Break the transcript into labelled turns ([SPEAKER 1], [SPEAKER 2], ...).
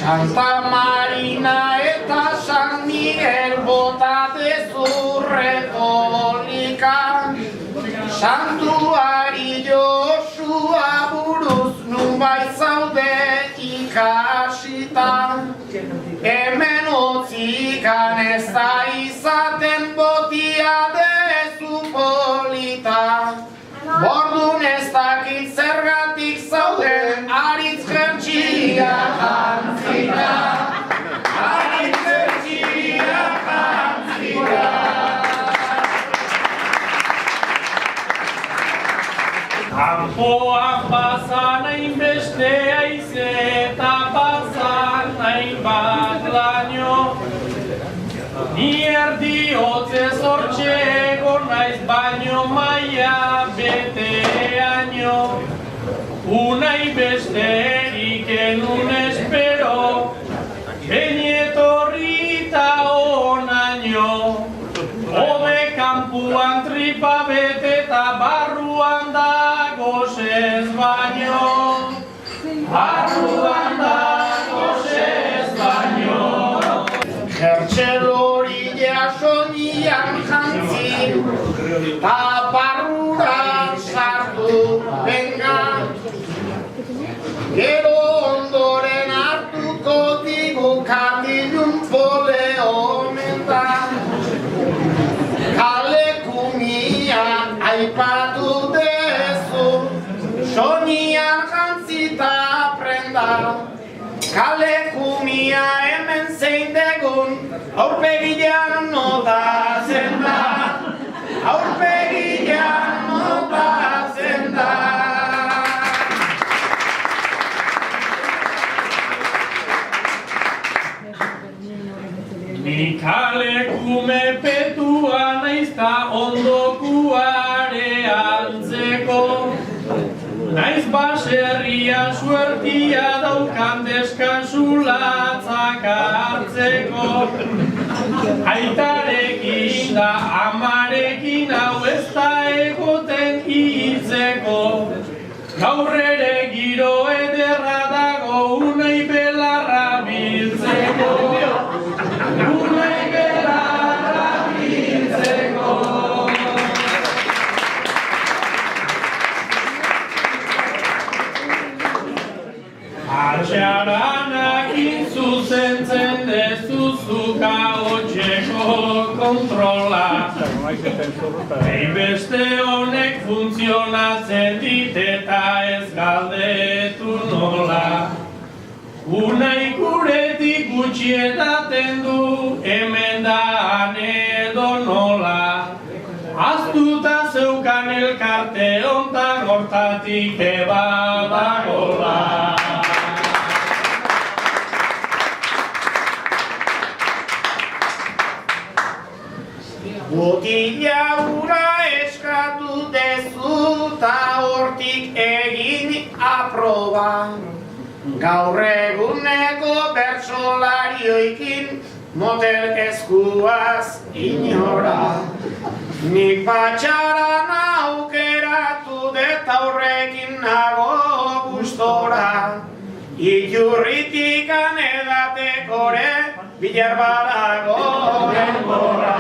[SPEAKER 1] Santa Marina eta San Miguel bota dezurretolika, Santuari Josua buruz nunbait zaude ikasita, hemen otzikan ez da izaten botia dezu polita, bordun ez dakit zergatik zauden aritz jertxia jantzita, aritz jertxia jantzita.
[SPEAKER 2] Kanpoan pasan hainbeste haize eta pasan hainbat laino, ni erdi hotzez hortxe egon naiz baino maia beteaino. Unai besterik enun espero, behin etorrita onaino. Hobe kanpuan tripa bete eta barruan dago sez baino. Barruan dago sez baino.
[SPEAKER 1] Jertxelori jasonian jantzi, ta barruran sartu benga. Gero ondoren hartuko digu katilun pole omen da. Kalekumia aipatu dezu, sonian jantzita prenda. Kalekumia hemen zein degun, aurpegian notatzen da. Aurpegian notatzen da.
[SPEAKER 2] Ni kalekume petua naizta ondokuare antzeko, naiz baserrian suertia daukan deskantxulatzak hartzeko. Aitarekin da amarekin hau ez da egoten hitzeko, gaur ere giro ederra dago unai belarra biltzeko. Unai belarra biltzeko. Atxaranakin zuzentzen dezuzuka hotxeko kontrola. Beste honek funtzionatzen dit eta ez galdetu nola. Unai guretik gutxi edaten du hemen da edo nola. Aztuta zeukan elkarte hontan hortatik ebadagola.
[SPEAKER 1] Botila ura eskatu dezu ta hortik egin aproba. Gaur eguneko bertsolarioikin motel eskuaz inora. Nik patxaran aukeratu det aurrekin nago gustora. Iturritikan edatekore bilar badago denbora.